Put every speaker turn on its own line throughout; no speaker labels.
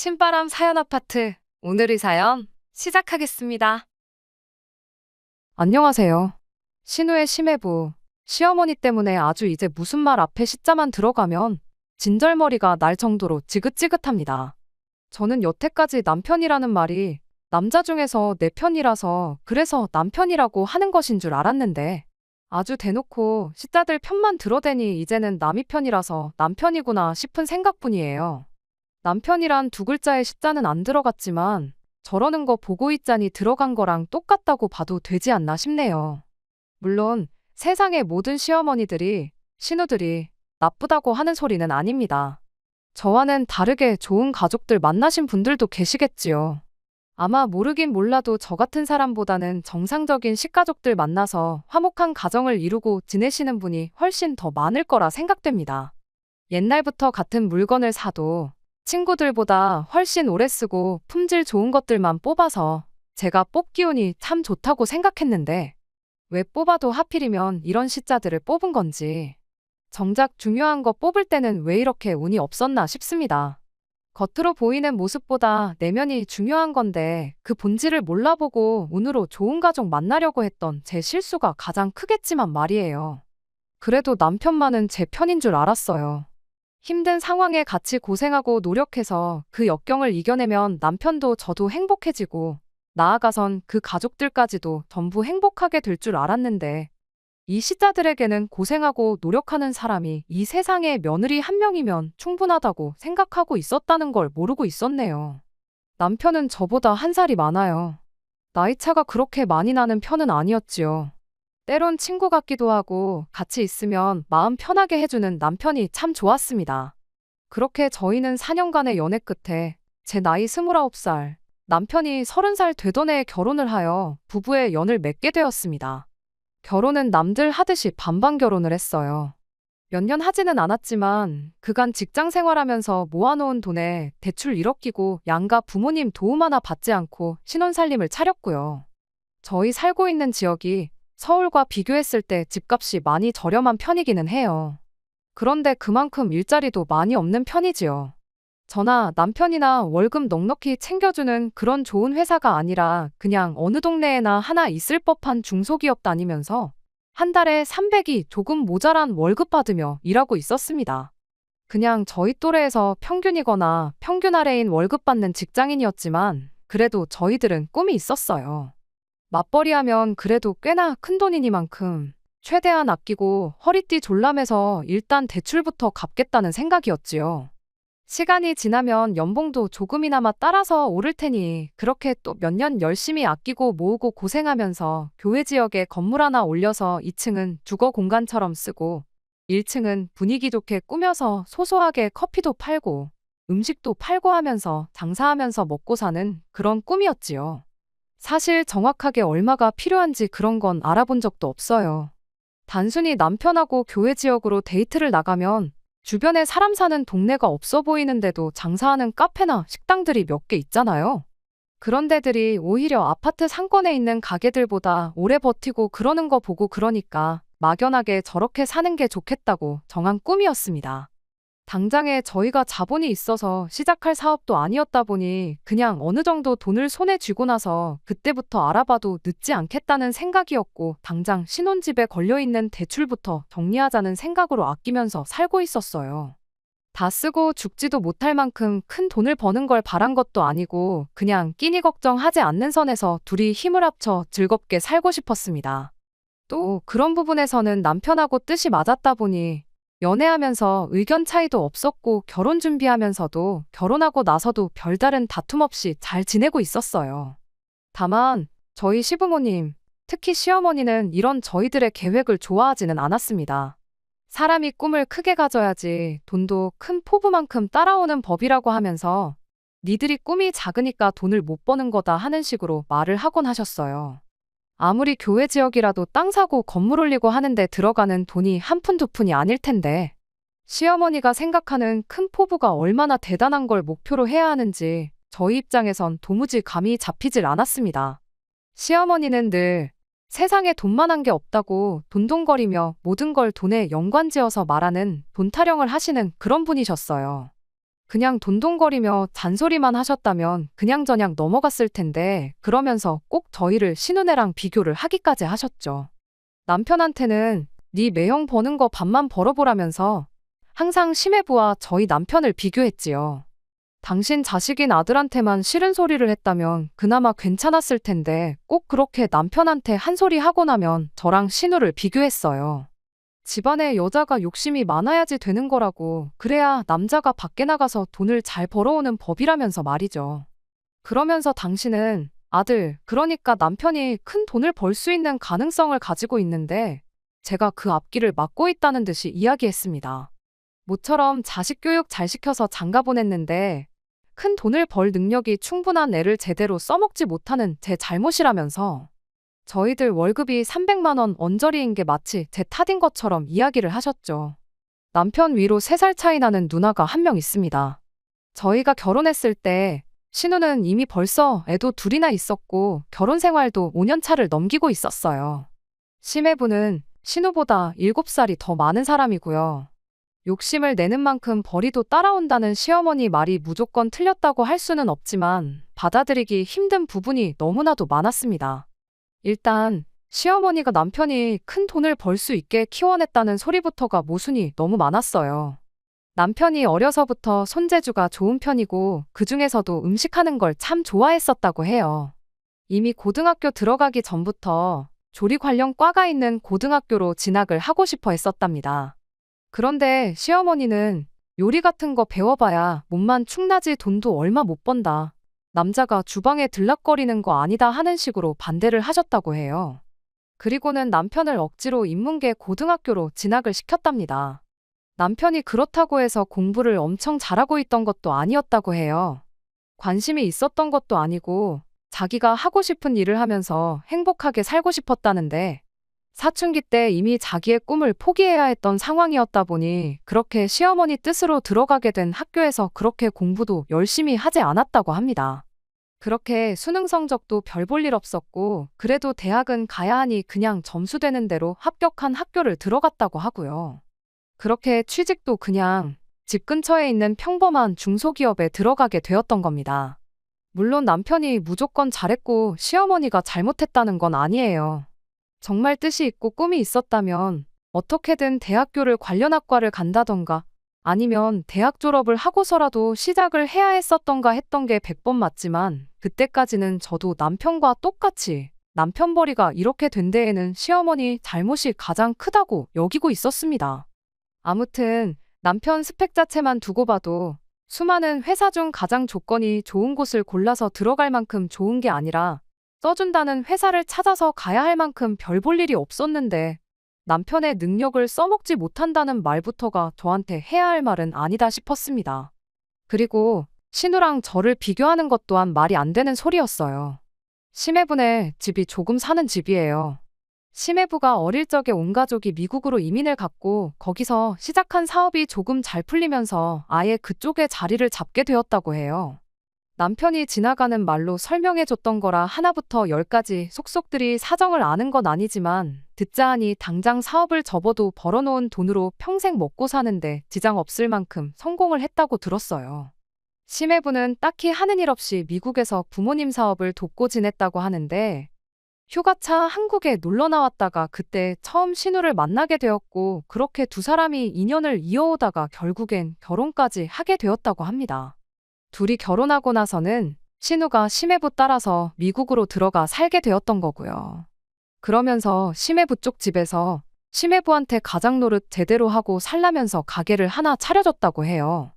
신바람 사연 아파트. 오늘의 사연 시작하겠습니다. 안녕하세요. 신우의 심해부. 시어머니 때문에 아주 이제 무슨 말 앞에 시자만 들어가면 진절머리가 날 정도로 지긋지긋합니다. 저는 여태까지 남편이라는 말이 남자 중에서 내 편이라서 그래서 남편이라고 하는 것인 줄 알았는데 아주 대놓고 시자들 편만 들어대니 이제는 남이 편이라서 남편이구나 싶은 생각뿐이에요. 남편이란 두 글자의 시자는 안 들어갔지만 저러는 거 보고 있자니 들어간 거랑 똑같다고 봐도 되지 않나 싶네요. 물론 세상의 모든 시어머니들이, 신우들이 나쁘다고 하는 소리는 아닙니다. 저와는 다르게 좋은 가족들 만나신 분들도 계시겠지요. 아마 모르긴 몰라도 저 같은 사람보다는 정상적인 식가족들 만나서 화목한 가정을 이루고 지내시는 분이 훨씬 더 많을 거라 생각됩니다. 옛날부터 같은 물건을 사도 친구들보다 훨씬 오래 쓰고 품질 좋은 것들만 뽑아서 제가 뽑기 운이 참 좋다고 생각했는데 왜 뽑아도 하필이면 이런 시자들을 뽑은 건지 정작 중요한 거 뽑을 때는 왜 이렇게 운이 없었나 싶습니다. 겉으로 보이는 모습보다 내면이 중요한 건데 그 본질을 몰라보고 운으로 좋은 가족 만나려고 했던 제 실수가 가장 크겠지만 말이에요. 그래도 남편만은 제 편인 줄 알았어요. 힘든 상황에 같이 고생하고 노력해서 그 역경을 이겨내면 남편도 저도 행복해지고 나아가선 그 가족들까지도 전부 행복하게 될 줄 알았는데 이 시자들에게는 고생하고 노력하는 사람이 이 세상에 며느리 한 명이면 충분하다고 생각하고 있었다는 걸 모르고 있었네요. 남편은 저보다 한 살이 많아요. 나이차가 그렇게 많이 나는 편은 아니었지요. 때론 친구 같기도 하고 같이 있으면 마음 편하게 해주는 남편이 참 좋았습니다. 그렇게 저희는 4년간의 연애 끝에 제 나이 29살, 남편이 30살 되던 해에 결혼을 하여 부부의 연을 맺게 되었습니다. 결혼은 남들 하듯이 반반 결혼을 했어요. 몇 년 하지는 않았지만 그간 직장 생활하면서 모아놓은 돈에 대출 1억 끼고 양가 부모님 도움 하나 받지 않고 신혼살림을 차렸고요. 저희 살고 있는 지역이 서울과 비교했을 때 집값이 많이 저렴한 편이기는 해요. 그런데 그만큼 일자리도 많이 없는 편이지요. 저나 남편이나 월급 넉넉히 챙겨주는 그런 좋은 회사가 아니라 그냥 어느 동네에나 하나 있을 법한 중소기업 다니면서 한 달에 300이 조금 모자란 월급 받으며 일하고 있었습니다. 그냥 저희 또래에서 평균이거나 평균 아래인 월급 받는 직장인이었지만 그래도 저희들은 꿈이 있었어요. 맞벌이 하면 그래도 꽤나 큰 돈이니만큼 최대한 아끼고 허리띠 졸라매서 일단 대출부터 갚겠다는 생각이었지요. 시간이 지나면 연봉도 조금이나마 따라서 오를 테니 그렇게 또 몇 년 열심히 아끼고 모으고 고생하면서 교회 지역에 건물 하나 올려서 2층은 주거 공간처럼 쓰고 1층은 분위기 좋게 꾸며서 소소하게 커피도 팔고 음식도 팔고 하면서 장사하면서 먹고 사는 그런 꿈이었지요. 사실 정확하게 얼마가 필요한지 그런 건 알아본 적도 없어요. 단순히 남편하고 교회 지역으로 데이트를 나가면 주변에 사람 사는 동네가 없어 보이는데도 장사하는 카페나 식당들이 몇 개 있잖아요. 그런 데들이 오히려 아파트 상권에 있는 가게들보다 오래 버티고 그러는 거 보고 그러니까 막연하게 저렇게 사는 게 좋겠다고 정한 꿈이었습니다. 당장에 저희가 자본이 있어서 시작할 사업도 아니었다 보니 그냥 어느 정도 돈을 손에 쥐고 나서 그때부터 알아봐도 늦지 않겠다는 생각이었고 당장 신혼집에 걸려있는 대출부터 정리하자는 생각으로 아끼면서 살고 있었어요. 다 쓰고 죽지도 못할 만큼 큰 돈을 버는 걸 바란 것도 아니고 그냥 끼니 걱정하지 않는 선에서 둘이 힘을 합쳐 즐겁게 살고 싶었습니다. 또 그런 부분에서는 남편하고 뜻이 맞았다 보니 연애하면서 의견 차이도 없었고 결혼 준비하면서도 결혼하고 나서도 별다른 다툼 없이 잘 지내고 있었어요. 다만 저희 시부모님, 특히 시어머니는 이런 저희들의 계획을 좋아하지는 않았습니다. 사람이 꿈을 크게 가져야지 돈도 큰 포부만큼 따라오는 법이라고 하면서 니들이 꿈이 작으니까 돈을 못 버는 거다 하는 식으로 말을 하곤 하셨어요. 아무리 교회 지역이라도 땅 사고 건물 올리고 하는데 들어가는 돈이 한 푼 두 푼이 아닐 텐데 시어머니가 생각하는 큰 포부가 얼마나 대단한 걸 목표로 해야 하는지 저희 입장에선 도무지 감이 잡히질 않았습니다. 시어머니는 늘 세상에 돈만한 게 없다고 돈돈거리며 모든 걸 돈에 연관지어서 말하는 돈 타령을 하시는 그런 분이셨어요. 그냥 돈돈거리며 잔소리만 하셨다면 그냥저냥 넘어갔을 텐데 그러면서 꼭 저희를 신우네랑 비교를 하기까지 하셨죠. 남편한테는 네 매형 버는 거 반만 벌어보라면서 항상 심해부와 저희 남편을 비교했지요. 당신 자식인 아들한테만 싫은 소리를 했다면 그나마 괜찮았을 텐데 꼭 그렇게 남편한테 한 소리 하고 나면 저랑 신우를 비교했어요. 집안에 여자가 욕심이 많아야지 되는 거라고, 그래야 남자가 밖에 나가서 돈을 잘 벌어오는 법이라면서 말이죠. 그러면서 당신은 아들, 그러니까 남편이 큰 돈을 벌 수 있는 가능성을 가지고 있는데 제가 그 앞길을 막고 있다는 듯이 이야기했습니다. 모처럼 자식 교육 잘 시켜서 장가 보냈는데 큰 돈을 벌 능력이 충분한 애를 제대로 써먹지 못하는 제 잘못이라면서 저희들 월급이 300만 원 언저리인 게 마치 제 탓인 것처럼 이야기를 하셨죠. 남편 위로 3살 차이 나는 누나가 한 명 있습니다. 저희가 결혼했을 때 신우는 이미 벌써 애도 둘이나 있었고 결혼 생활도 5년 차를 넘기고 있었어요. 심해부는 신우보다 7살이 더 많은 사람이고요. 욕심을 내는 만큼 벌이도 따라온다는 시어머니 말이 무조건 틀렸다고 할 수는 없지만 받아들이기 힘든 부분이 너무나도 많았습니다. 일단 시어머니가 남편이 큰 돈을 벌 수 있게 키워냈다는 소리부터가 모순이 너무 많았어요. 남편이 어려서부터 손재주가 좋은 편이고 그중에서도 음식하는 걸 참 좋아했었다고 해요. 이미 고등학교 들어가기 전부터 조리 관련 과가 있는 고등학교로 진학을 하고 싶어 했었답니다. 그런데 시어머니는 요리 같은 거 배워봐야 몸만 축나지 돈도 얼마 못 번다. 남자가 주방에 들락거리는 거 아니다 하는 식으로 반대를 하셨다고 해요. 그리고는 남편을 억지로 인문계 고등학교로 진학을 시켰답니다. 남편이 그렇다고 해서 공부를 엄청 잘하고 있던 것도 아니었다고 해요. 관심이 있었던 것도 아니고 자기가 하고 싶은 일을 하면서 행복하게 살고 싶었다는데 사춘기 때 이미 자기의 꿈을 포기해야 했던 상황이었다 보니 그렇게 시어머니 뜻으로 들어가게 된 학교에서 그렇게 공부도 열심히 하지 않았다고 합니다. 그렇게 수능 성적도 별 볼 일 없었고 그래도 대학은 가야 하니 그냥 점수 되는 대로 합격한 학교를 들어갔다고 하고요. 그렇게 취직도 그냥 집 근처에 있는 평범한 중소기업에 들어가게 되었던 겁니다. 물론 남편이 무조건 잘했고 시어머니가 잘못했다는 건 아니에요. 정말 뜻이 있고 꿈이 있었다면 어떻게든 대학교를 관련 학과를 간다던가 아니면 대학 졸업을 하고서라도 시작을 해야 했었던가 했던 게 100번 맞지만 그때까지는 저도 남편과 똑같이 남편 벌이가 이렇게 된 데에는 시어머니 잘못이 가장 크다고 여기고 있었습니다. 아무튼 남편 스펙 자체만 두고 봐도 수많은 회사 중 가장 조건이 좋은 곳을 골라서 들어갈 만큼 좋은 게 아니라 써준다는 회사를 찾아서 가야 할 만큼 별 볼 일이 없었는데 남편의 능력을 써먹지 못한다는 말부터가 저한테 해야 할 말은 아니다 싶었습니다. 그리고 신우랑 저를 비교하는 것 또한 말이 안 되는 소리였어요. 심해분의 집이 조금 사는 집이에요. 심해부가 어릴 적에 온 가족이 미국으로 이민을 갔고 거기서 시작한 사업이 조금 잘 풀리면서 아예 그쪽에 자리를 잡게 되었다고 해요. 남편이 지나가는 말로 설명해줬던 거라 하나부터 열까지 속속들이 사정을 아는 건 아니지만 듣자 하니 당장 사업을 접어도 벌어놓은 돈으로 평생 먹고 사는데 지장 없을 만큼 성공을 했다고 들었어요. 심해부는 딱히 하는 일 없이 미국에서 부모님 사업을 돕고 지냈다고 하는데 휴가차 한국에 놀러 나왔다가 그때 처음 신우를 만나게 되었고 그렇게 두 사람이 인연을 이어오다가 결국엔 결혼까지 하게 되었다고 합니다. 둘이 결혼하고 나서는 신우가 심해부 따라서 미국으로 들어가 살게 되었던 거고요. 그러면서 심해부 쪽 집에서 심해부한테 가장 노릇 제대로 하고 살라면서 가게를 하나 차려줬다고 해요.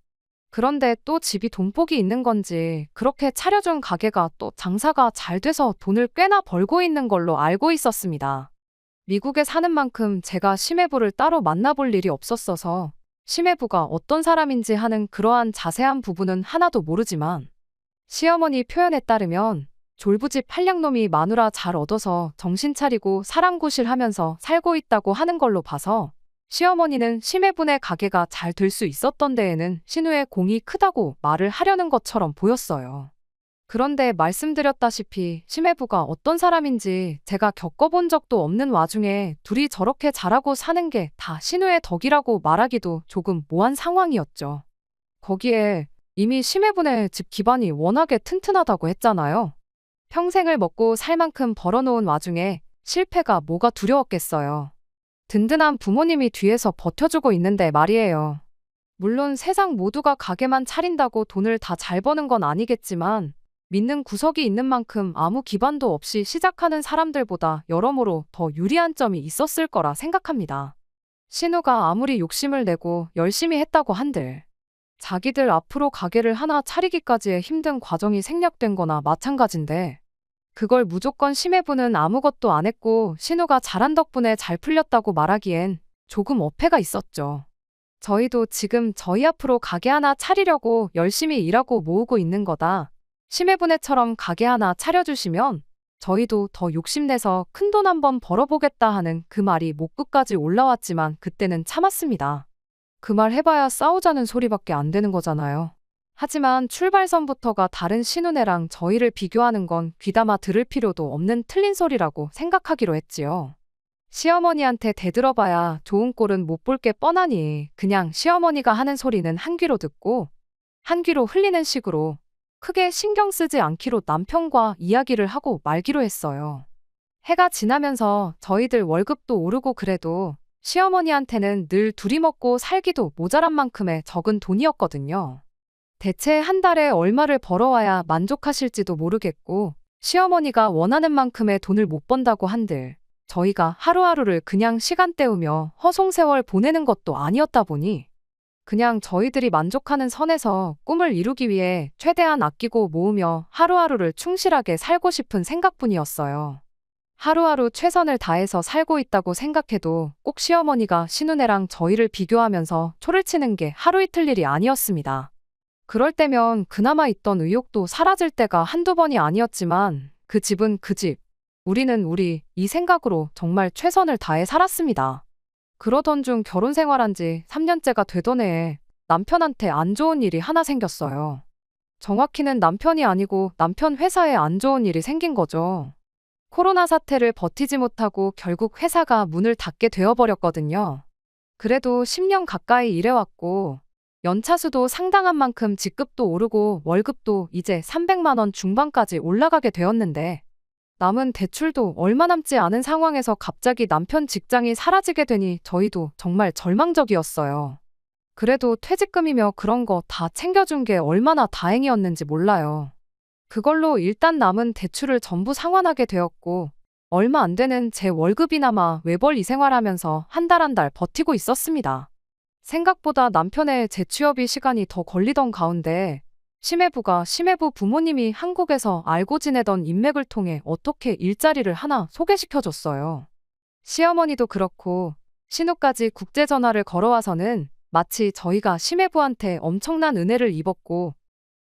그런데 또 집이 돈복이 있는 건지 그렇게 차려준 가게가 또 장사가 잘 돼서 돈을 꽤나 벌고 있는 걸로 알고 있었습니다. 미국에 사는 만큼 제가 심해부를 따로 만나볼 일이 없었어서 심해부가 어떤 사람인지 하는 그러한 자세한 부분은 하나도 모르지만 시어머니 표현에 따르면 졸부집 한량놈이 마누라 잘 얻어서 정신 차리고 사랑구실하면서 살고 있다고 하는 걸로 봐서 시어머니는 심해분의 가게가 잘 될 수 있었던 데에는 신우의 공이 크다고 말을 하려는 것처럼 보였어요. 그런데 말씀드렸다시피 심해부가 어떤 사람인지 제가 겪어본 적도 없는 와중에 둘이 저렇게 잘하고 사는 게 다 신우의 덕이라고 말하기도 조금 모한 상황이었죠. 거기에 이미 심해분의 집 기반이 워낙에 튼튼하다고 했잖아요. 평생을 먹고 살 만큼 벌어놓은 와중에 실패가 뭐가 두려웠겠어요. 든든한 부모님이 뒤에서 버텨주고 있는데 말이에요. 물론 세상 모두가 가게만 차린다고 돈을 다 잘 버는 건 아니겠지만 믿는 구석이 있는 만큼 아무 기반도 없이 시작하는 사람들보다 여러모로 더 유리한 점이 있었을 거라 생각합니다. 신우가 아무리 욕심을 내고 열심히 했다고 한들 자기들 앞으로 가게를 하나 차리기까지의 힘든 과정이 생략된 거나 마찬가지인데 그걸 무조건 심해부는 아무것도 안 했고 신우가 잘한 덕분에 잘 풀렸다고 말하기엔 조금 어폐가 있었죠. 저희도 지금 저희 앞으로 가게 하나 차리려고 열심히 일하고 모으고 있는 거다. 심해분해처럼 가게 하나 차려주시면 저희도 더 욕심내서 큰돈 한번 벌어보겠다 하는 그 말이 목끝까지 올라왔지만 그때는 참았습니다. 그 말 해봐야 싸우자는 소리밖에 안 되는 거잖아요. 하지만 출발선부터가 다른 신우네랑 저희를 비교하는 건 귀담아 들을 필요도 없는 틀린 소리라고 생각하기로 했지요. 시어머니한테 대들어봐야 좋은 꼴은 못 볼 게 뻔하니 그냥 시어머니가 하는 소리는 한 귀로 듣고 한 귀로 흘리는 식으로 크게 신경 쓰지 않기로 남편과 이야기를 하고 말기로 했어요. 해가 지나면서 저희들 월급도 오르고 그래도 시어머니한테는 늘 둘이 먹고 살기도 모자란 만큼의 적은 돈이었거든요. 대체 한 달에 얼마를 벌어와야 만족하실지도 모르겠고 시어머니가 원하는 만큼의 돈을 못 번다고 한들 저희가 하루하루를 그냥 시간 때우며 허송세월 보내는 것도 아니었다 보니 그냥 저희들이 만족하는 선에서 꿈을 이루기 위해 최대한 아끼고 모으며 하루하루를 충실하게 살고 싶은 생각뿐이었어요. 하루하루 최선을 다해서 살고 있다고 생각해도 꼭 시어머니가 신우네랑 저희를 비교하면서 초를 치는 게 하루 이틀 일이 아니었습니다. 그럴 때면 그나마 있던 의욕도 사라질 때가 한두 번이 아니었지만 그 집은 그 집, 우리는 우리 이 생각으로 정말 최선을 다해 살았습니다. 그러던 중 결혼 생활한 지 3년째가 되던 해에 남편한테 안 좋은 일이 하나 생겼어요. 정확히는 남편이 아니고 남편 회사에 안 좋은 일이 생긴 거죠. 코로나 사태를 버티지 못하고 결국 회사가 문을 닫게 되어버렸거든요. 그래도 10년 가까이 일해왔고 연차수도 상당한 만큼 직급도 오르고 월급도 이제 300만 원 중반까지 올라가게 되었는데 남은 대출도 얼마 남지 않은 상황에서 갑자기 남편 직장이 사라지게 되니 저희도 정말 절망적이었어요. 그래도 퇴직금이며 그런 거 다 챙겨준 게 얼마나 다행이었는지 몰라요. 그걸로 일단 남은 대출을 전부 상환하게 되었고 얼마 안 되는 제 월급이나마 외벌 이생활하면서 한 달 한 달 버티고 있었습니다. 생각보다 남편의 재취업이 시간이 더 걸리던 가운데 심해부 부모님이 한국에서 알고 지내던 인맥을 통해 어떻게 일자리를 하나 소개시켜줬어요. 시어머니도 그렇고 신우까지 국제전화를 걸어와서는 마치 저희가 심해부한테 엄청난 은혜를 입었고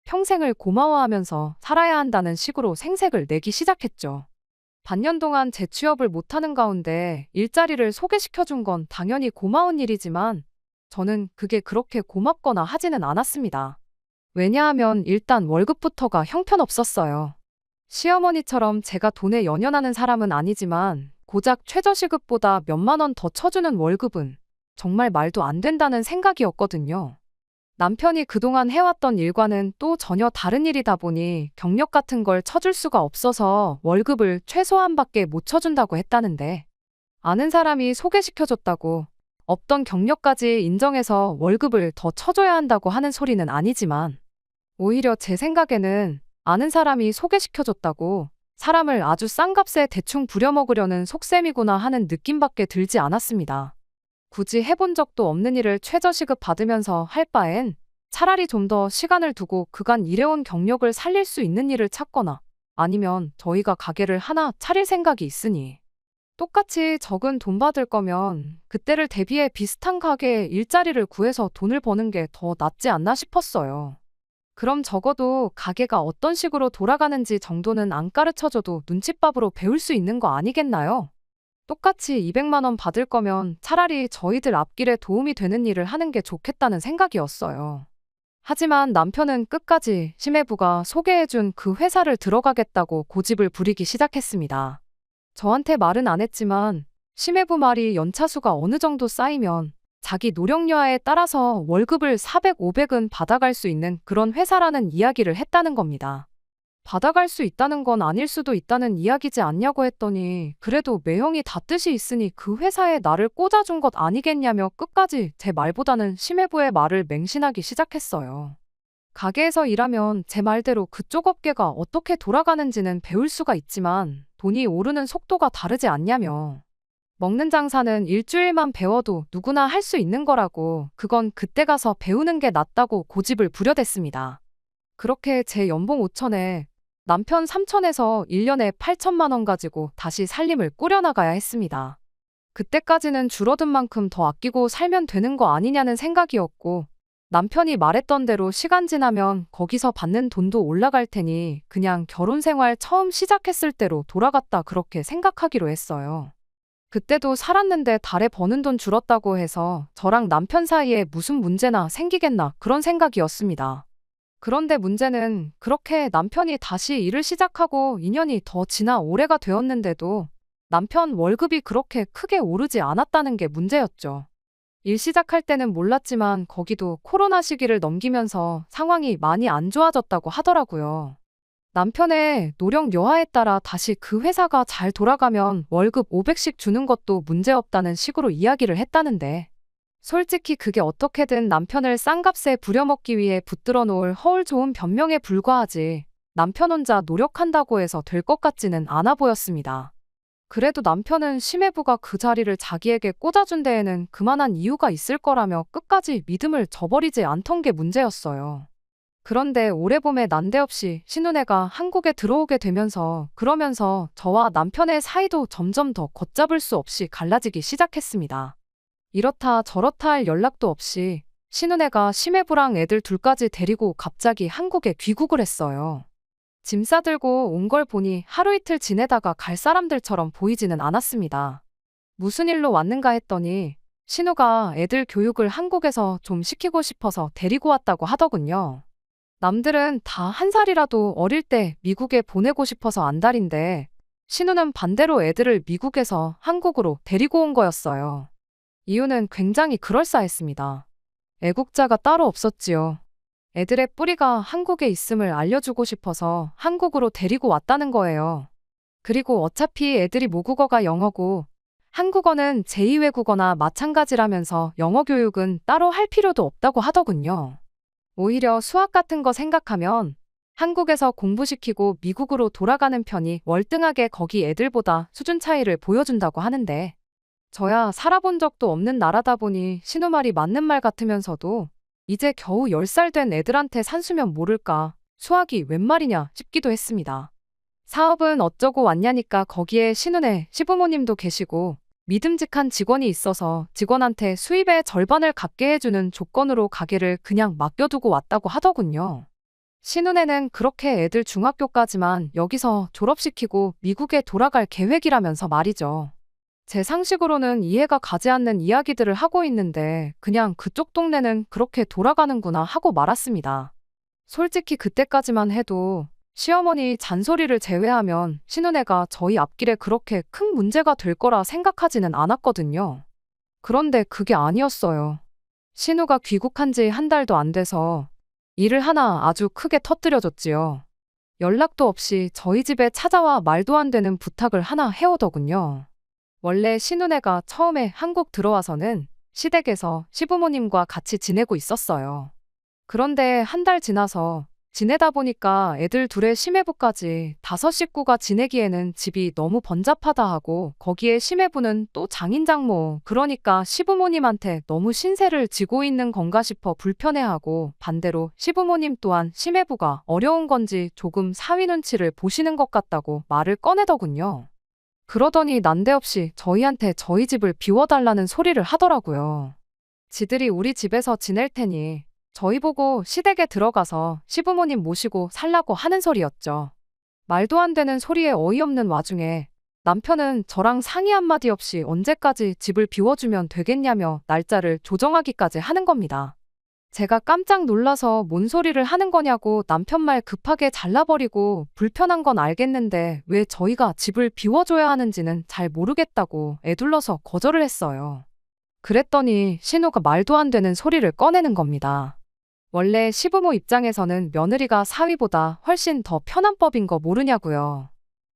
평생을 고마워하면서 살아야 한다는 식으로 생색을 내기 시작했죠. 반년 동안 재취업을 못하는 가운데 일자리를 소개시켜준 건 당연히 고마운 일이지만 저는 그게 그렇게 고맙거나 하지는 않았습니다. 왜냐하면 일단 월급부터가 형편없었어요. 시어머니처럼 제가 돈에 연연하는 사람은 아니지만 고작 최저시급보다 몇만 원 더 쳐주는 월급은 정말 말도 안 된다는 생각이었거든요. 남편이 그동안 해왔던 일과는 또 전혀 다른 일이다 보니 경력 같은 걸 쳐줄 수가 없어서 월급을 최소한밖에 못 쳐준다고 했다는데 아는 사람이 소개시켜줬다고 없던 경력까지 인정해서 월급을 더 쳐줘야 한다고 하는 소리는 아니지만 오히려 제 생각에는 아는 사람이 소개시켜줬다고 사람을 아주 싼 값에 대충 부려먹으려는 속셈이구나 하는 느낌밖에 들지 않았습니다. 굳이 해본 적도 없는 일을 최저시급 받으면서 할 바엔 차라리 좀 더 시간을 두고 그간 일해온 경력을 살릴 수 있는 일을 찾거나 아니면 저희가 가게를 하나 차릴 생각이 있으니 똑같이 적은 돈 받을 거면 그때를 대비해 비슷한 가게에 일자리를 구해서 돈을 버는 게 더 낫지 않나 싶었어요. 그럼 적어도 가게가 어떤 식으로 돌아가는지 정도는 안 가르쳐줘도 눈칫밥으로 배울 수 있는 거 아니겠나요? 똑같이 200만 원 받을 거면 차라리 저희들 앞길에 도움이 되는 일을 하는 게 좋겠다는 생각이었어요. 하지만 남편은 끝까지 심해부가 소개해준 그 회사를 들어가겠다고 고집을 부리기 시작했습니다. 저한테 말은 안 했지만 심해부 말이 연차수가 어느 정도 쌓이면 자기 노력여하에 따라서 월급을 400, 500은 받아갈 수 있는 그런 회사라는 이야기를 했다는 겁니다. 받아갈 수 있다는 건 아닐 수도 있다는 이야기지 않냐고 했더니 그래도 매형이 다 뜻이 있으니 그 회사에 나를 꽂아준 것 아니겠냐며 끝까지 제 말보다는 심해부의 말을 맹신하기 시작했어요. 가게에서 일하면 제 말대로 그쪽 업계가 어떻게 돌아가는지는 배울 수가 있지만 돈이 오르는 속도가 다르지 않냐며. 먹는 장사는 일주일만 배워도 누구나 할 수 있는 거라고 그건 그때 가서 배우는 게 낫다고 고집을 부려댔습니다. 그렇게 제 연봉 5천에 남편 3천에서 1년에 8천만 원 가지고 다시 살림을 꾸려나가야 했습니다. 그때까지는 줄어든 만큼 더 아끼고 살면 되는 거 아니냐는 생각이었고 남편이 말했던 대로 시간 지나면 거기서 받는 돈도 올라갈 테니 그냥 결혼 생활 처음 시작했을 때로 돌아갔다 그렇게 생각하기로 했어요. 그때도 살았는데 달에 버는 돈 줄었다고 해서 저랑 남편 사이에 무슨 문제나 생기겠나 그런 생각이었습니다. 그런데 문제는 그렇게 남편이 다시 일을 시작하고 2년이 더 지나 올해가 되었는데도 남편 월급이 그렇게 크게 오르지 않았다는 게 문제였죠. 일 시작할 때는 몰랐지만 거기도 코로나 시기를 넘기면서 상황이 많이 안 좋아졌다고 하더라고요. 남편의 노력 여하에 따라 다시 그 회사가 잘 돌아가면 월급 500씩 주는 것도 문제없다는 식으로 이야기를 했다는데 솔직히 그게 어떻게든 남편을 싼값에 부려먹기 위해 붙들어 놓을 허울 좋은 변명에 불과하지 남편 혼자 노력한다고 해서 될 것 같지는 않아 보였습니다. 그래도 남편은 심해부가 그 자리를 자기에게 꽂아준 데에는 그만한 이유가 있을 거라며 끝까지 믿음을 저버리지 않던 게 문제였어요. 그런데 올해 봄에 난데없이 신혼애가 한국에 들어오게 되면서 그러면서 저와 남편의 사이도 점점 더 걷잡을 수 없이 갈라지기 시작했습니다. 이렇다 저렇다 할 연락도 없이 신혼애가 심해부랑 애들 둘까지 데리고 갑자기 한국에 귀국을 했어요. 짐 싸들고 온 걸 보니 하루 이틀 지내다가 갈 사람들처럼 보이지는 않았습니다. 무슨 일로 왔는가 했더니 신우가 애들 교육을 한국에서 좀 시키고 싶어서 데리고 왔다고 하더군요. 남들은 다 한 살이라도 어릴 때 미국에 보내고 싶어서 안달인데 신우는 반대로 애들을 미국에서 한국으로 데리고 온 거였어요. 이유는 굉장히 그럴싸했습니다. 애국자가 따로 없었지요. 애들의 뿌리가 한국에 있음을 알려주고 싶어서 한국으로 데리고 왔다는 거예요. 그리고 어차피 애들이 모국어가 영어고 한국어는 제2외국어나 마찬가지라면서 영어 교육은 따로 할 필요도 없다고 하더군요. 오히려 수학 같은 거 생각하면 한국에서 공부시키고 미국으로 돌아가는 편이 월등하게 거기 애들보다 수준 차이를 보여준다고 하는데 저야 살아본 적도 없는 나라다 보니 신우 말이 맞는 말 같으면서도 이제 겨우 10살 된 애들한테 산수면 모를까 수학이 웬 말이냐 싶기도 했습니다. 사업은 어쩌고 왔냐니까 거기에 신우네 시부모님도 계시고 믿음직한 직원이 있어서 직원한테 수입의 절반을 갖게 해주는 조건으로 가게를 그냥 맡겨두고 왔다고 하더군요. 신우네는 그렇게 애들 중학교까지만 여기서 졸업시키고 미국에 돌아갈 계획이라면서 말이죠. 제 상식으로는 이해가 가지 않는 이야기들을 하고 있는데 그냥 그쪽 동네는 그렇게 돌아가는구나 하고 말았습니다. 솔직히 그때까지만 해도 시어머니 잔소리를 제외하면 신은혜가 저희 앞길에 그렇게 큰 문제가 될 거라 생각하지는 않았거든요. 그런데 그게 아니었어요. 신우가 귀국한 지 한 달도 안 돼서 일을 하나 아주 크게 터뜨려줬지요. 연락도 없이 저희 집에 찾아와 말도 안 되는 부탁을 하나 해오더군요. 원래 신은혜가 처음에 한국 들어와서는 시댁에서 시부모님과 같이 지내고 있었어요. 그런데 한 달 지나서 지내다 보니까 애들 둘의 심해부까지 5식구가 지내기에는 집이 너무 번잡하다 하고 거기에 심해부는 또 장인장모 그러니까 시부모님한테 너무 신세를 지고 있는 건가 싶어 불편해하고 반대로 시부모님 또한 심해부가 어려운 건지 조금 사위 눈치를 보시는 것 같다고 말을 꺼내더군요. 그러더니 난데없이 저희한테 저희 집을 비워달라는 소리를 하더라고요. 지들이 우리 집에서 지낼 테니 저희 보고 시댁에 들어가서 시부모님 모시고 살라고 하는 소리였죠. 말도 안 되는 소리에 어이없는 와중에 남편은 저랑 상의 한마디 없이 언제까지 집을 비워주면 되겠냐며 날짜를 조정하기까지 하는 겁니다. 제가 깜짝 놀라서 뭔 소리를 하는 거냐고 남편 말 급하게 잘라버리고 불편한 건 알겠는데 왜 저희가 집을 비워줘야 하는지는 잘 모르겠다고 애둘러서 거절을 했어요. 그랬더니 신우가 말도 안 되는 소리를 꺼내는 겁니다. 원래 시부모 입장에서는 며느리가 사위보다 훨씬 더 편한 법인 거 모르냐고요.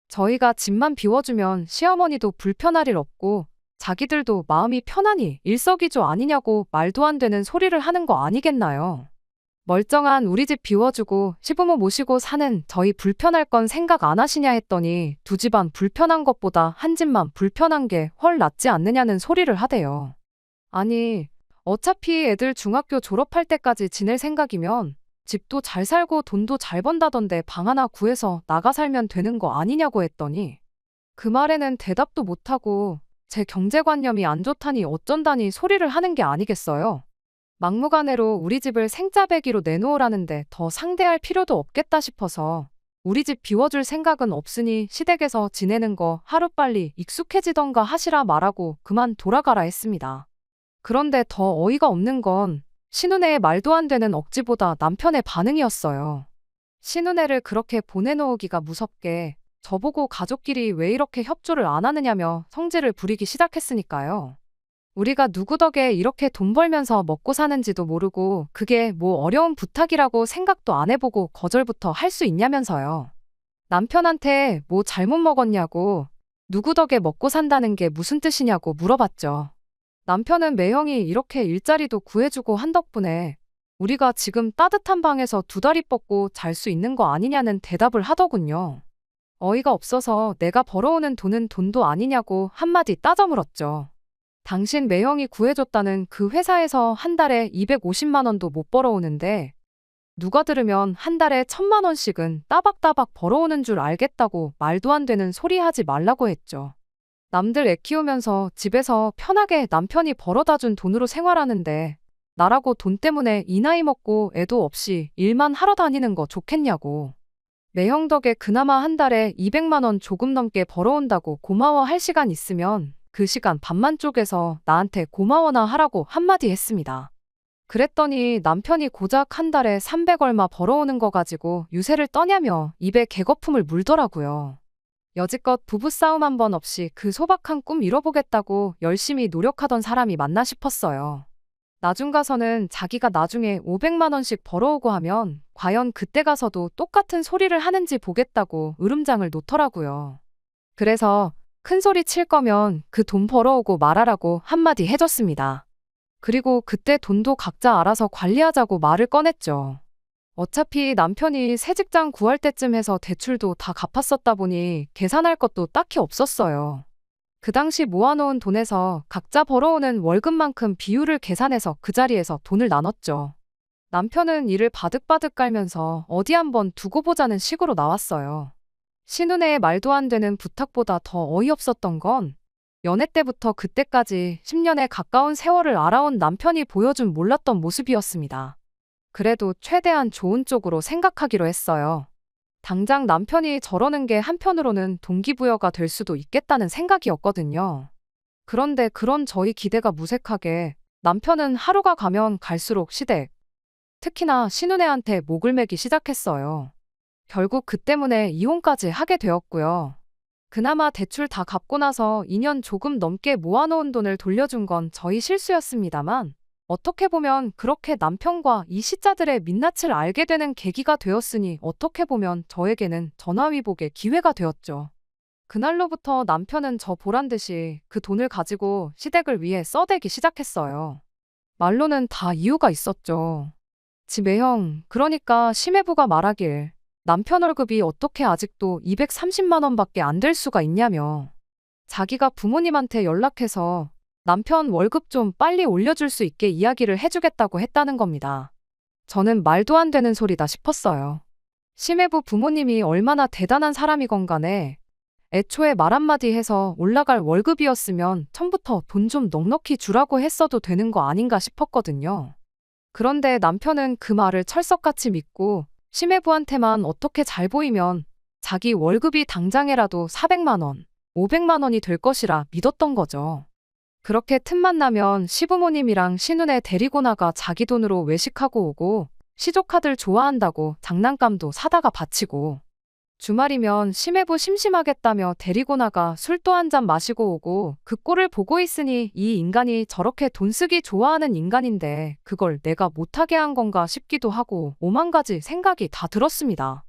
저희가 집만 비워주면 시어머니도 불편할 일 없고 자기들도 마음이 편하니 일석이조 아니냐고 말도 안 되는 소리를 하는 거 아니겠나요? 멀쩡한 우리 집 비워주고 시부모 모시고 사는 저희 불편할 건 생각 안 하시냐 했더니 두 집안 불편한 것보다 한 집만 불편한 게 훨 낫지 않느냐는 소리를 하대요. 아니, 어차피 애들 중학교 졸업할 때까지 지낼 생각이면 집도 잘 살고 돈도 잘 번다던데 방 하나 구해서 나가 살면 되는 거 아니냐고 했더니 그 말에는 대답도 못하고 제 경제관념이 안 좋다니 어쩐다니 소리를 하는 게 아니겠어요. 막무가내로 우리 집을 생짜배기로 내놓으라는데 더 상대할 필요도 없겠다 싶어서 우리 집 비워줄 생각은 없으니 시댁에서 지내는 거 하루빨리 익숙해지던가 하시라 말하고 그만 돌아가라 했습니다. 그런데 더 어이가 없는 건 신우네의 말도 안 되는 억지보다 남편의 반응이었어요. 신우네를 그렇게 보내놓으기가 무섭게 저보고 가족끼리 왜 이렇게 협조를 안 하느냐며 성질을 부리기 시작했으니까요. 우리가 누구 덕에 이렇게 돈 벌면서 먹고 사는지도 모르고 그게 뭐 어려운 부탁이라고 생각도 안 해보고 거절부터 할 수 있냐면서요. 남편한테 뭐 잘못 먹었냐고 누구 덕에 먹고 산다는 게 무슨 뜻이냐고 물어봤죠. 남편은 매형이 이렇게 일자리도 구해주고 한 덕분에 우리가 지금 따뜻한 방에서 두 다리 뻗고 잘 수 있는 거 아니냐는 대답을 하더군요. 어이가 없어서 내가 벌어오는 돈은 돈도 아니냐고 한마디 따져 물었죠. 당신 매형이 구해줬다는 그 회사에서 한 달에 250만 원도 못 벌어오는데 누가 들으면 한 달에 1,000만 원씩은 따박따박 벌어오는 줄 알겠다고 말도 안 되는 소리 하지 말라고 했죠. 남들 애 키우면서 집에서 편하게 남편이 벌어다 준 돈으로 생활하는데 나라고 돈 때문에 이 나이 먹고 애도 없이 일만 하러 다니는 거 좋겠냐고. 매형 덕에 그나마 한 달에 200만 원 조금 넘게 벌어온다고 고마워할 시간 있으면 그 시간 반만 쪼개서 나한테 고마워나 하라고 한마디 했습니다. 그랬더니 남편이 고작 한 달에 300 얼마 벌어오는 거 가지고 유세를 떠냐며 입에 개거품을 물더라고요. 여지껏 부부싸움 한 번 없이 그 소박한 꿈 이뤄보겠다고 열심히 노력하던 사람이 맞나 싶었어요. 나중 가서는 자기가 나중에 500만 원씩 벌어오고 하면 과연 그때 가서도 똑같은 소리를 하는지 보겠다고 으름장을 놓더라고요. 그래서 큰 소리 칠 거면 그 돈 벌어오고 말하라고 한마디 해줬습니다. 그리고 그때 돈도 각자 알아서 관리하자고 말을 꺼냈죠. 어차피 남편이 새 직장 구할 때쯤 해서 대출도 다 갚았었다 보니 계산할 것도 딱히 없었어요. 그 당시 모아놓은 돈에서 각자 벌어오는 월급만큼 비율을 계산해서 그 자리에서 돈을 나눴죠. 남편은 이를 바득바득 깔면서 어디 한번 두고 보자는 식으로 나왔어요. 신우네의 말도 안 되는 부탁보다 더 어이없었던 건 연애 때부터 그때까지 10년에 가까운 세월을 알아온 남편이 보여준 몰랐던 모습이었습니다. 그래도 최대한 좋은 쪽으로 생각하기로 했어요. 당장 남편이 저러는 게 한편으로는 동기부여가 될 수도 있겠다는 생각이었거든요. 그런데 그런 저희 기대가 무색하게 남편은 하루가 가면 갈수록 시댁, 특히나 신우네한테 목을 매기 시작했어요. 결국 그 때문에 이혼까지 하게 되었고요. 그나마 대출 다 갚고 나서 2년 조금 넘게 모아놓은 돈을 돌려준 건 저희 실수였습니다만 어떻게 보면 그렇게 남편과 이 시자들의 민낯을 알게 되는 계기가 되었으니 어떻게 보면 저에게는 전화위복의 기회가 되었죠. 그날로부터 남편은 저 보란 듯이 그 돈을 가지고 시댁을 위해 써대기 시작했어요. 말로는 다 이유가 있었죠. 지 매형, 그러니까 심해부가 말하길 남편 월급이 어떻게 아직도 230만 원밖에 안 될 수가 있냐며. 자기가 부모님한테 연락해서 남편 월급 좀 빨리 올려줄 수 있게 이야기를 해주겠다고 했다는 겁니다. 저는 말도 안 되는 소리다 싶었어요. 심해부 부모님이 얼마나 대단한 사람이건 간에 애초에 말 한마디 해서 올라갈 월급이었으면 처음부터 돈 좀 넉넉히 주라고 했어도 되는 거 아닌가 싶었거든요. 그런데 남편은 그 말을 철석같이 믿고 심해부한테만 어떻게 잘 보이면 자기 월급이 당장에라도 400만 원, 500만 원이 될 것이라 믿었던 거죠. 그렇게 틈만 나면 시부모님이랑 신우네 데리고 나가 자기 돈으로 외식하고 오고 시조카들 좋아한다고 장난감도 사다가 바치고 주말이면 심해부 심심하겠다며 데리고 나가 술도 한 잔 마시고 오고 그 꼴을 보고 있으니 이 인간이 저렇게 돈 쓰기 좋아하는 인간인데 그걸 내가 못하게 한 건가 싶기도 하고 오만 가지 생각이 다 들었습니다.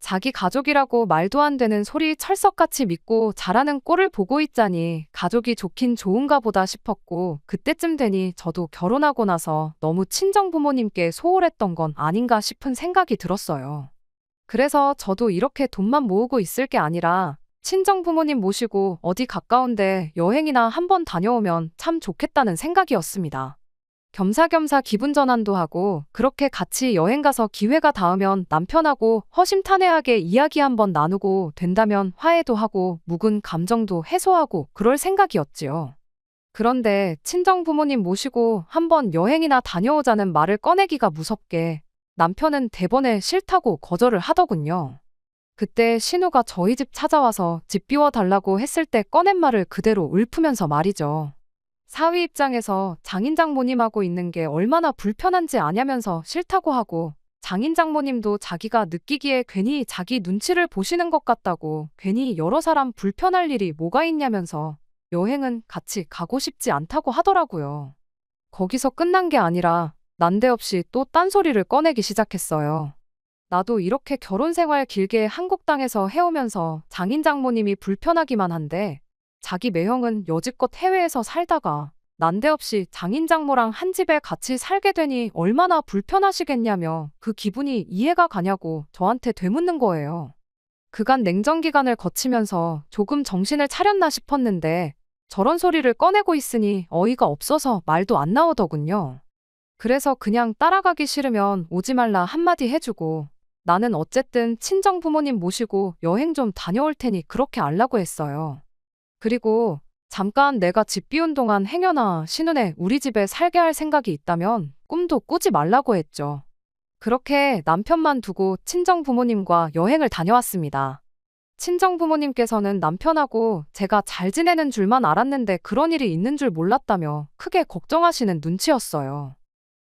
자기 가족이라고 말도 안 되는 소리 철석같이 믿고 자라는 꼴을 보고 있자니 가족이 좋긴 좋은가 보다 싶었고 그때쯤 되니 저도 결혼하고 나서 너무 친정 부모님께 소홀했던 건 아닌가 싶은 생각이 들었어요. 그래서 저도 이렇게 돈만 모으고 있을 게 아니라 친정 부모님 모시고 어디 가까운데 여행이나 한번 다녀오면 참 좋겠다는 생각이었습니다. 겸사겸사 기분 전환도 하고 그렇게 같이 여행 가서 기회가 닿으면 남편하고 허심탄회하게 이야기 한번 나누고 된다면 화해도 하고 묵은 감정도 해소하고 그럴 생각이었지요. 그런데 친정 부모님 모시고 한번 여행이나 다녀오자는 말을 꺼내기가 무섭게 남편은 대번에 싫다고 거절을 하더군요. 그때 신우가 저희 집 찾아와서 집 비워달라고 했을 때 꺼낸 말을 그대로 읊으면서 말이죠. 사위 입장에서 장인 장모님하고 있는 게 얼마나 불편한지 아냐면서 싫다고 하고 장인 장모님도 자기가 느끼기에 괜히 자기 눈치를 보시는 것 같다고 괜히 여러 사람 불편할 일이 뭐가 있냐면서 여행은 같이 가고 싶지 않다고 하더라고요. 거기서 끝난 게 아니라 난데없이 또 딴소리를 꺼내기 시작했어요. 나도 이렇게 결혼 생활 길게 한국 땅에서 해오면서 장인 장모님이 불편하기만 한데 자기 매형은 여지껏 해외에서 살다가 난데없이 장인 장모랑 한 집에 같이 살게 되니 얼마나 불편하시겠냐며 그 기분이 이해가 가냐고 저한테 되묻는 거예요. 그간 냉전 기간을 거치면서 조금 정신을 차렸나 싶었는데 저런 소리를 꺼내고 있으니 어이가 없어서 말도 안 나오더군요. 그래서 그냥 따라가기 싫으면 오지 말라 한마디 해주고 나는 어쨌든 친정 부모님 모시고 여행 좀 다녀올 테니 그렇게 알라고 했어요. 그리고 잠깐 내가 집 비운 동안 행여나 신혼에 우리 집에 살게 할 생각이 있다면 꿈도 꾸지 말라고 했죠. 그렇게 남편만 두고 친정 부모님과 여행을 다녀왔습니다. 친정 부모님께서는 남편하고 제가 잘 지내는 줄만 알았는데 그런 일이 있는 줄 몰랐다며 크게 걱정하시는 눈치였어요.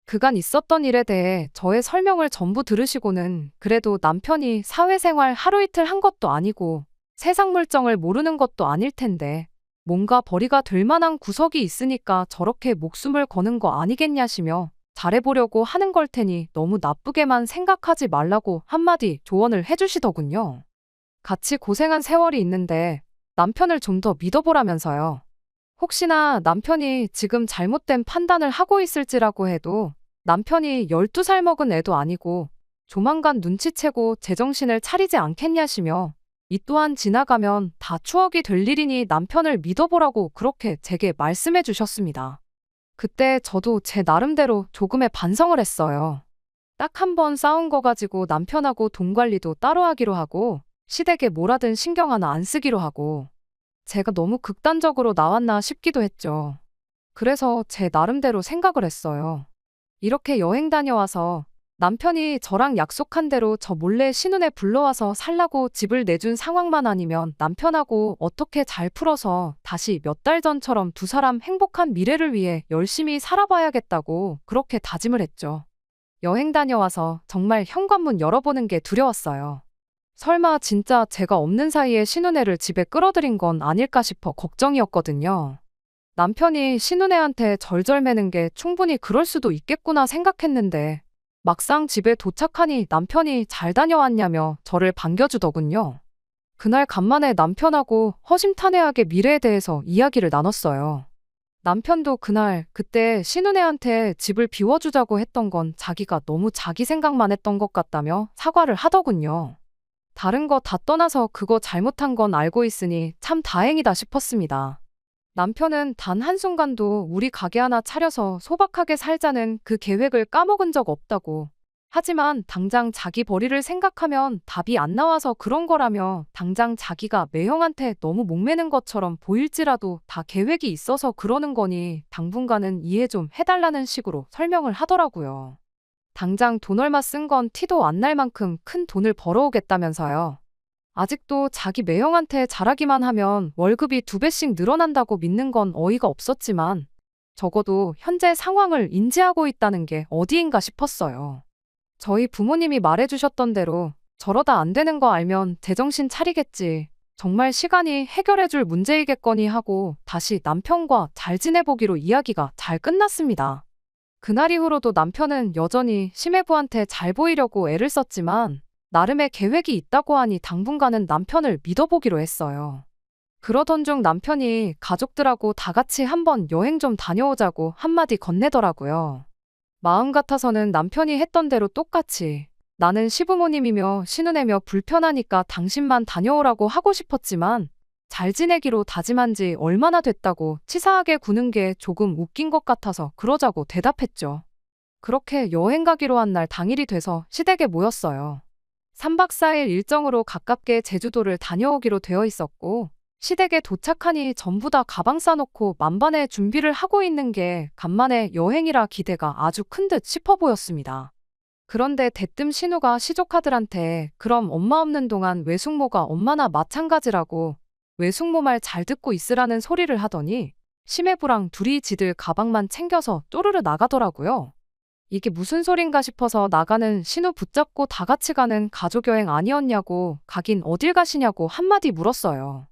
그간 있었던 일에 대해 저의 설명을 전부 들으시고는 그래도 남편이 사회생활 하루 이틀 한 것도 아니고 세상 물정을 모르는 것도 아닐 텐데 뭔가 벌이가 될 만한 구석이 있으니까 저렇게 목숨을 거는 거 아니겠냐시며 잘해보려고 하는 걸 테니 너무 나쁘게만 생각하지 말라고 한마디 조언을 해주시더군요. 같이 고생한 세월이 있는데 남편을 좀 더 믿어보라면서요. 혹시나 남편이 지금 잘못된 판단을 하고 있을지라고 해도 남편이 12살 먹은 애도 아니고 조만간 눈치채고 제정신을 차리지 않겠냐시며 이 또한 지나가면 다 추억이 될 일이니 남편을 믿어보라고 그렇게 제게 말씀해 주셨습니다. 그때 저도 제 나름대로 조금의 반성을 했어요. 딱 한 번 싸운 거 가지고 남편하고 돈 관리도 따로 하기로 하고 시댁에 뭐라든 신경 하나 안 쓰기로 하고 제가 너무 극단적으로 나왔나 싶기도 했죠. 그래서 제 나름대로 생각을 했어요. 이렇게 여행 다녀와서 남편이 저랑 약속한 대로 저 몰래 신혼에 불러와서 살라고 집을 내준 상황만 아니면 남편하고 어떻게 잘 풀어서 다시 몇 달 전처럼 두 사람 행복한 미래를 위해 열심히 살아봐야겠다고 그렇게 다짐을 했죠. 여행 다녀와서 정말 현관문 열어보는 게 두려웠어요. 설마 진짜 제가 없는 사이에 신혼애를 집에 끌어들인 건 아닐까 싶어 걱정이었거든요. 남편이 신혼애한테 절절매는 게 충분히 그럴 수도 있겠구나 생각했는데 막상 집에 도착하니 남편이 잘 다녀왔냐며 저를 반겨주더군요. 그날 간만에 남편하고 허심탄회하게 미래에 대해서 이야기를 나눴어요. 남편도 그때 신혼애한테 집을 비워주자고 했던 건 자기가 너무 자기 생각만 했던 것 같다며 사과를 하더군요. 다른 거 다 떠나서 그거 잘못한 건 알고 있으니 참 다행이다 싶었습니다. 남편은 단 한순간도 우리 가게 하나 차려서 소박하게 살자는 그 계획을 까먹은 적 없다고. 하지만 당장 자기 벌이를 생각하면 답이 안 나와서 그런 거라며 당장 자기가 매형한테 너무 목매는 것처럼 보일지라도 다 계획이 있어서 그러는 거니 당분간은 이해 좀 해달라는 식으로 설명을 하더라고요. 당장 돈 얼마 쓴 건 티도 안 날 만큼 큰 돈을 벌어오겠다면서요. 아직도 자기 매형한테 잘하기만 하면 월급이 2배씩 늘어난다고 믿는 건 어이가 없었지만 적어도 현재 상황을 인지하고 있다는 게 어디인가 싶었어요. 저희 부모님이 말해주셨던 대로 저러다 안 되는 거 알면 제정신 차리겠지. 정말 시간이 해결해줄 문제이겠거니 하고 다시 남편과 잘 지내보기로 이야기가 잘 끝났습니다. 그날 이후로도 남편은 여전히 심해부한테 잘 보이려고 애를 썼지만 나름의 계획이 있다고 하니 당분간은 남편을 믿어보기로 했어요. 그러던 중 남편이 가족들하고 다 같이 한번 여행 좀 다녀오자고 한마디 건네더라고요. 마음 같아서는 남편이 했던 대로 똑같이 나는 시부모님이며 신우내며 불편하니까 당신만 다녀오라고 하고 싶었지만 잘 지내기로 다짐한 지 얼마나 됐다고 치사하게 구는 게 조금 웃긴 것 같아서 그러자고 대답했죠. 그렇게 여행 가기로 한 날 당일이 돼서 시댁에 모였어요. 3박 4일 일정으로 가깝게 제주도를 다녀오기로 되어 있었고 시댁에 도착하니 전부 다 가방 싸놓고 만반의 준비를 하고 있는 게 간만에 여행이라 기대가 아주 큰 듯 싶어 보였습니다. 그런데 대뜸 신우가 시조카들한테 그럼 엄마 없는 동안 외숙모가 엄마나 마찬가지라고 외숙모 말 잘 듣고 있으라는 소리를 하더니 심해부랑 둘이 지들 가방만 챙겨서 쪼르르 나가더라고요. 이게 무슨 소린가 싶어서 나가는 신우 붙잡고 다 같이 가는 가족여행 아니었냐고 가긴 어딜 가시냐고 한마디 물었어요.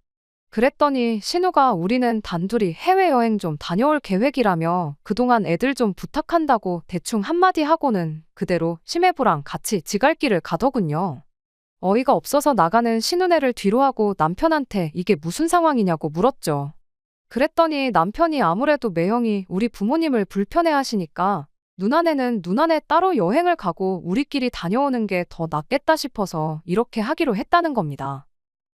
그랬더니 신우가 우리는 단둘이 해외여행 좀 다녀올 계획이라며 그동안 애들 좀 부탁한다고 대충 한마디 하고는 그대로 심해부랑 같이 지갈길을 가더군요. 어이가 없어서 나가는 신우네를 뒤로 하고 남편한테 이게 무슨 상황이냐고 물었죠. 그랬더니 남편이 아무래도 매형이 우리 부모님을 불편해하시니까 누나네는 누나네 따로 여행을 가고 우리끼리 다녀오는 게 더 낫겠다 싶어서 이렇게 하기로 했다는 겁니다.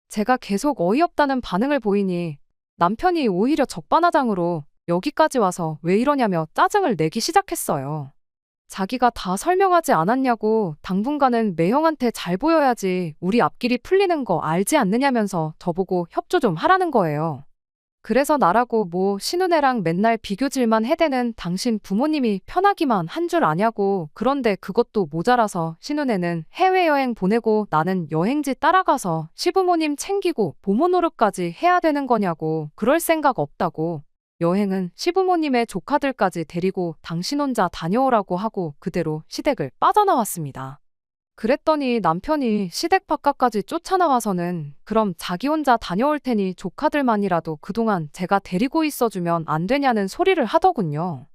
제가 계속 어이없다는 반응을 보이니 남편이 오히려 적반하장으로 여기까지 와서 왜 이러냐며 짜증을 내기 시작했어요. 자기가 다 설명하지 않았냐고 당분간은 매형한테 잘 보여야지 우리 앞길이 풀리는 거 알지 않느냐면서 저보고 협조 좀 하라는 거예요. 그래서 나라고 뭐 신우네랑 맨날 비교질만 해대는 당신 부모님이 편하기만 한 줄 아냐고 그런데 그것도 모자라서 신우네는 해외여행 보내고 나는 여행지 따라가서 시부모님 챙기고 보모 노릇까지 해야 되는 거냐고 그럴 생각 없다고 여행은 시부모님의 조카들까지 데리고 당신 혼자 다녀오라고 하고 그대로 시댁을 빠져나왔습니다. 그랬더니 남편이 시댁 바깥까지 쫓아나와서는 그럼 자기 혼자 다녀올 테니 조카들만이라도 그동안 제가 데리고 있어주면 안 되냐는 소리를 하더군요.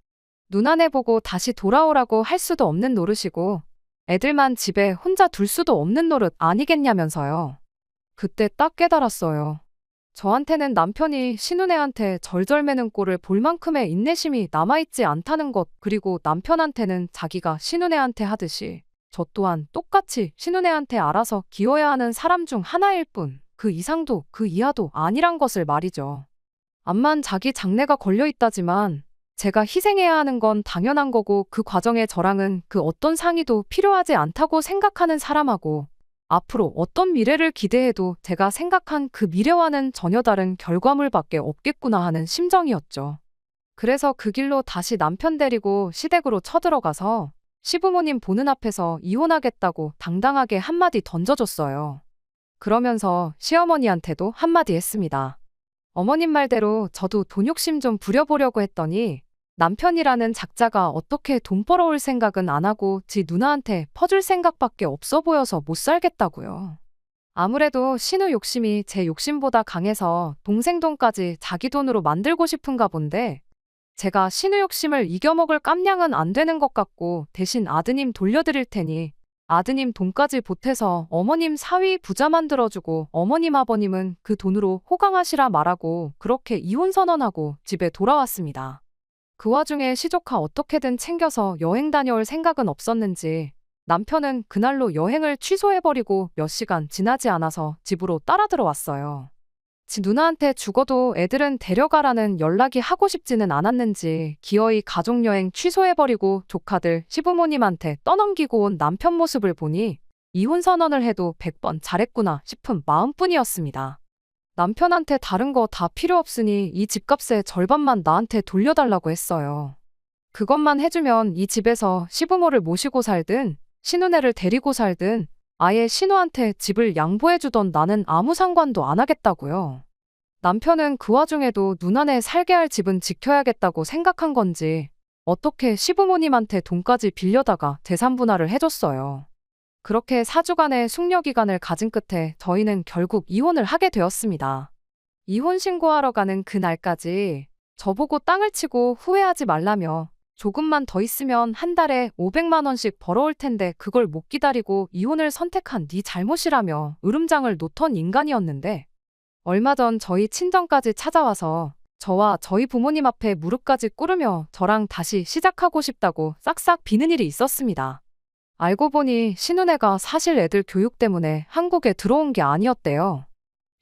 누나네 보고 다시 돌아오라고 할 수도 없는 노릇이고 애들만 집에 혼자 둘 수도 없는 노릇 아니겠냐면서요. 그때 딱 깨달았어요. 저한테는 남편이 신우네한테 절절매는 꼴을 볼 만큼의 인내심이 남아있지 않다는 것 그리고 남편한테는 자기가 신우네한테 하듯이 저 또한 똑같이 신우네한테 알아서 기어야 하는 사람 중 하나일 뿐 그 이상도 그 이하도 아니란 것을 말이죠. 암만 자기 장래가 걸려있다지만 제가 희생해야 하는 건 당연한 거고 그 과정에 저랑은 그 어떤 상의도 필요하지 않다고 생각하는 사람하고 앞으로 어떤 미래를 기대해도 제가 생각한 그 미래와는 전혀 다른 결과물밖에 없겠구나 하는 심정이었죠. 그래서 그 길로 다시 남편 데리고 시댁으로 쳐들어가서 시부모님 보는 앞에서 이혼하겠다고 당당하게 한마디 던져줬어요. 그러면서 시어머니한테도 한마디 했습니다. 어머님 말대로 저도 돈 욕심 좀 부려보려고 했더니 남편이라는 작자가 어떻게 돈 벌어올 생각은 안 하고 지 누나한테 퍼줄 생각밖에 없어 보여서 못 살겠다고요. 아무래도 신우 욕심이 제 욕심보다 강해서 동생 돈까지 자기 돈으로 만들고 싶은가 본데 제가 신우 욕심을 이겨먹을 깜냥은 안 되는 것 같고 대신 아드님 돌려드릴 테니 아드님 돈까지 보태서 어머님 사위 부자 만들어주고 어머님 아버님은 그 돈으로 호강하시라 말하고 그렇게 이혼 선언하고 집에 돌아왔습니다. 그 와중에 시조카 어떻게든 챙겨서 여행 다녀올 생각은 없었는지 남편은 그날로 여행을 취소해버리고 몇 시간 지나지 않아서 집으로 따라 들어왔어요. 지 누나한테 죽어도 애들은 데려가라는 연락이 하고 싶지는 않았는지 기어이 가족여행 취소해버리고 조카들 시부모님한테 떠넘기고 온 남편 모습을 보니 이혼 선언을 해도 100번 잘했구나 싶은 마음뿐이었습니다. 남편한테 다른 거 다 필요 없으니 이 집값의 절반만 나한테 돌려달라고 했어요. 그것만 해주면 이 집에서 시부모를 모시고 살든 신우네를 데리고 살든 아예 신우한테 집을 양보해주던 나는 아무 상관도 안 하겠다고요. 남편은 그 와중에도 누나네 살게 할 집은 지켜야겠다고 생각한 건지 어떻게 시부모님한테 돈까지 빌려다가 재산 분할을 해줬어요. 그렇게 4주간의 숙려 기간을 가진 끝에 저희는 결국 이혼을 하게 되었습니다. 이혼 신고하러 가는 그날까지 저보고 땅을 치고 후회하지 말라며 조금만 더 있으면 한 달에 500만 원씩 벌어올 텐데 그걸 못 기다리고 이혼을 선택한 네 잘못이라며 으름장을 놓던 인간이었는데 얼마 전 저희 친정까지 찾아와서 저와 저희 부모님 앞에 무릎까지 꿇으며 저랑 다시 시작하고 싶다고 싹싹 비는 일이 있었습니다. 알고 보니 신우네가 사실 애들 교육 때문에 한국에 들어온 게 아니었대요.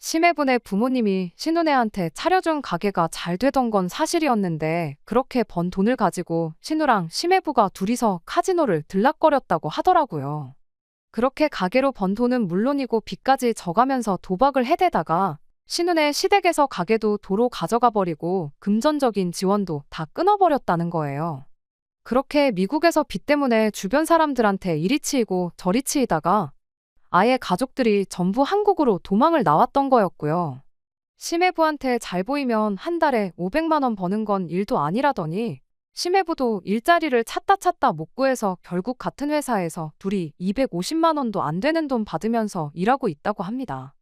심해분의 부모님이 신우네한테 차려준 가게가 잘 되던 건 사실이었는데 그렇게 번 돈을 가지고 신우랑 심해부가 둘이서 카지노를 들락거렸다고 하더라고요. 그렇게 가게로 번 돈은 물론이고 빚까지 져가면서 도박을 해대다가 신우네 시댁에서 가게도 도로 가져가 버리고 금전적인 지원도 다 끊어버렸다는 거예요. 그렇게 미국에서 빚 때문에 주변 사람들한테 이리 치이고 저리 치이다가 아예 가족들이 전부 한국으로 도망을 나왔던 거였고요. 심해부한테 잘 보이면 한 달에 500만 원 버는 건 일도 아니라더니 심해부도 일자리를 찾다 못 구해서 결국 같은 회사에서 둘이 250만 원도 안 되는 돈 받으면서 일하고 있다고 합니다.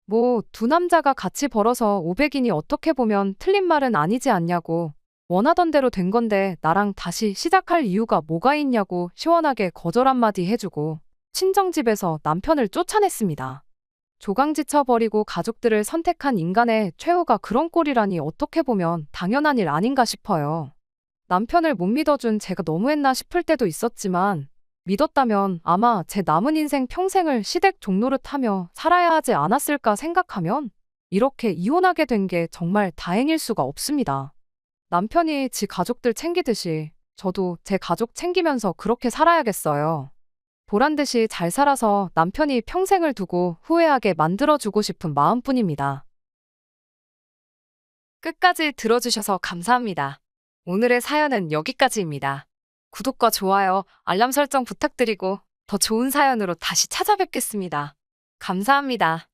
뭐 두 남자가 같이 벌어서 500이니 어떻게 보면 틀린 말은 아니지 않냐고 원하던 대로 된 건데 나랑 다시 시작할 이유가 뭐가 있냐고 시원하게 거절 한마디 해주고 친정집에서 남편을 쫓아냈습니다. 조강지쳐 버리고 가족들을 선택한 인간의 최후가 그런 꼴이라니 어떻게 보면 당연한 일 아닌가 싶어요. 남편을 못 믿어준 제가 너무했나 싶을 때도 있었지만 믿었다면 아마 제 남은 인생 평생을 시댁 종노릇하며 살아야 하지 않았을까 생각하면 이렇게 이혼하게 된 게 정말 다행일 수가 없습니다. 남편이 지 가족들 챙기듯이 저도 제 가족 챙기면서 그렇게 살아야겠어요. 보란듯이 잘 살아서 남편이 평생을 두고 후회하게 만들어주고 싶은 마음뿐입니다. 끝까지 들어주셔서 감사합니다. 오늘의 사연은 여기까지입니다. 구독과 좋아요, 알람 설정 부탁드리고 더 좋은 사연으로 다시 찾아뵙겠습니다. 감사합니다.